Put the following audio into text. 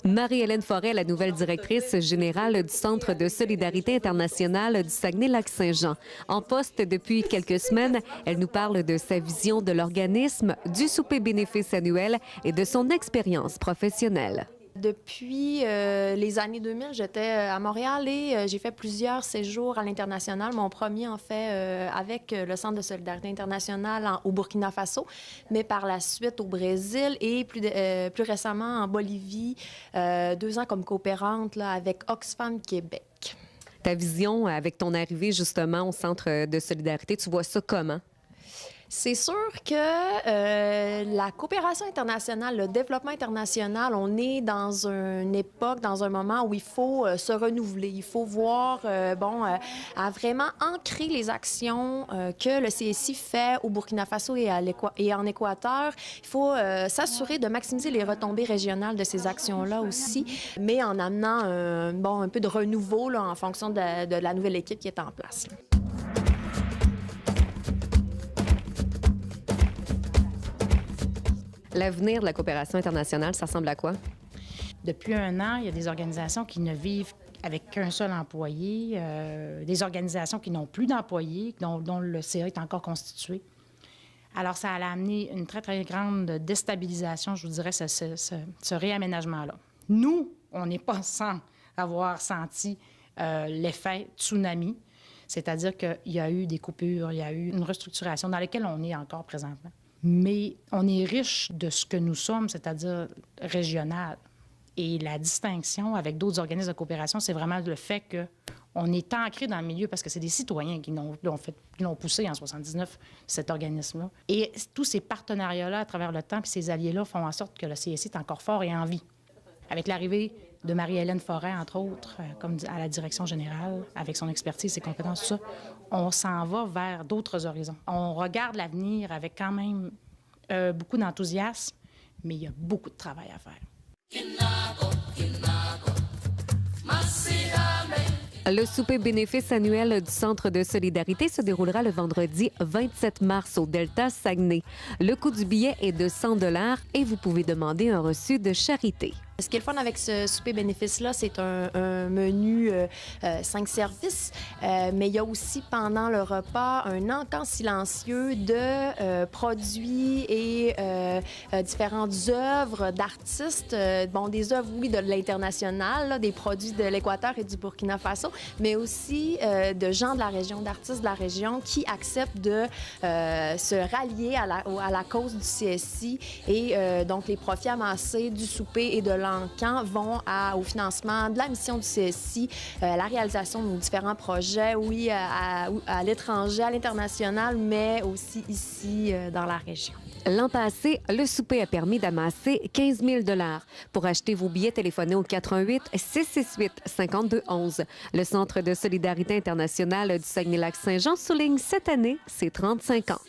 Marie-Hélène Forêt, la nouvelle directrice générale du Centre de solidarité internationale du Saguenay-Lac-Saint-Jean. En poste depuis quelques semaines, elle nous parle de sa vision de l'organisme, du souper bénéfice annuel et de son expérience professionnelle. Depuis les années 2000, j'étais à Montréal et j'ai fait plusieurs séjours à l'international. Mon premier, en fait, avec le Centre de solidarité internationale au Burkina Faso, mais par la suite au Brésil et plus récemment en Bolivie, 2 ans comme coopérante là, avec Oxfam Québec. Ta vision avec ton arrivée justement au Centre de solidarité, tu vois ça comment? C'est sûr que la coopération internationale, le développement international, on est dans une époque, dans un moment où il faut se renouveler. Il faut voir, à vraiment ancrer les actions que le CSI fait au Burkina Faso et en Équateur. Il faut s'assurer de maximiser les retombées régionales de ces actions-là aussi, mais en amenant un peu de renouveau là, en fonction de la nouvelle équipe qui est en place. L'avenir de la coopération internationale, ça ressemble à quoi? Depuis 1 an, il y a des organisations qui ne vivent avec qu'un seul employé, des organisations qui n'ont plus d'employés, dont le CA est encore constitué. Alors, ça a amené une très, très grande déstabilisation, je vous dirais, ce réaménagement-là. Nous, on n'est pas sans avoir senti l'effet tsunami, c'est-à-dire qu'il y a eu des coupures, il y a eu une restructuration dans laquelle on est encore présentement. Mais on est riche de ce que nous sommes, c'est-à-dire régional. Et la distinction avec d'autres organismes de coopération, c'est vraiment le fait qu'on est ancré dans le milieu parce que c'est des citoyens qui l'ont poussé en 79, cet organisme-là. Et tous ces partenariats-là à travers le temps puis ces alliés-là font en sorte que le CSI est encore fort et en vie. Avec l'arrivée de Marie-Hélène Forêt, entre autres, comme à la direction générale, avec son expertise, ses compétences, tout ça, on s'en va vers d'autres horizons. On regarde l'avenir avec quand même beaucoup d'enthousiasme, mais il y a beaucoup de travail à faire. Le souper bénéfice annuel du Centre de solidarité se déroulera le vendredi 27 mars au Delta Saguenay. Le coût du billet est de 100 $ et vous pouvez demander un reçu de charité. Ce qui est le fun avec ce souper bénéfice-là, c'est un menu 5 services, mais il y a aussi pendant le repas un encamp silencieux de produits et différentes œuvres d'artistes, des œuvres, oui, de l'international, là, des produits de l'Équateur et du Burkina Faso, mais aussi de gens de la région, d'artistes de la région qui acceptent de se rallier à la cause du CSI et donc les profits amassés du souper et de l'encan vont au financement de la mission du CSI, la réalisation de nos différents projets, oui, à l'étranger, à l'international, mais aussi ici dans la région. L'an passé, le souper a permis d'amasser 15 000 $. Pour acheter vos billets, téléphonez au 418-668-5211. Le Centre de solidarité internationale du Saguenay-Lac-Saint-Jean souligne cette année ses 35 ans.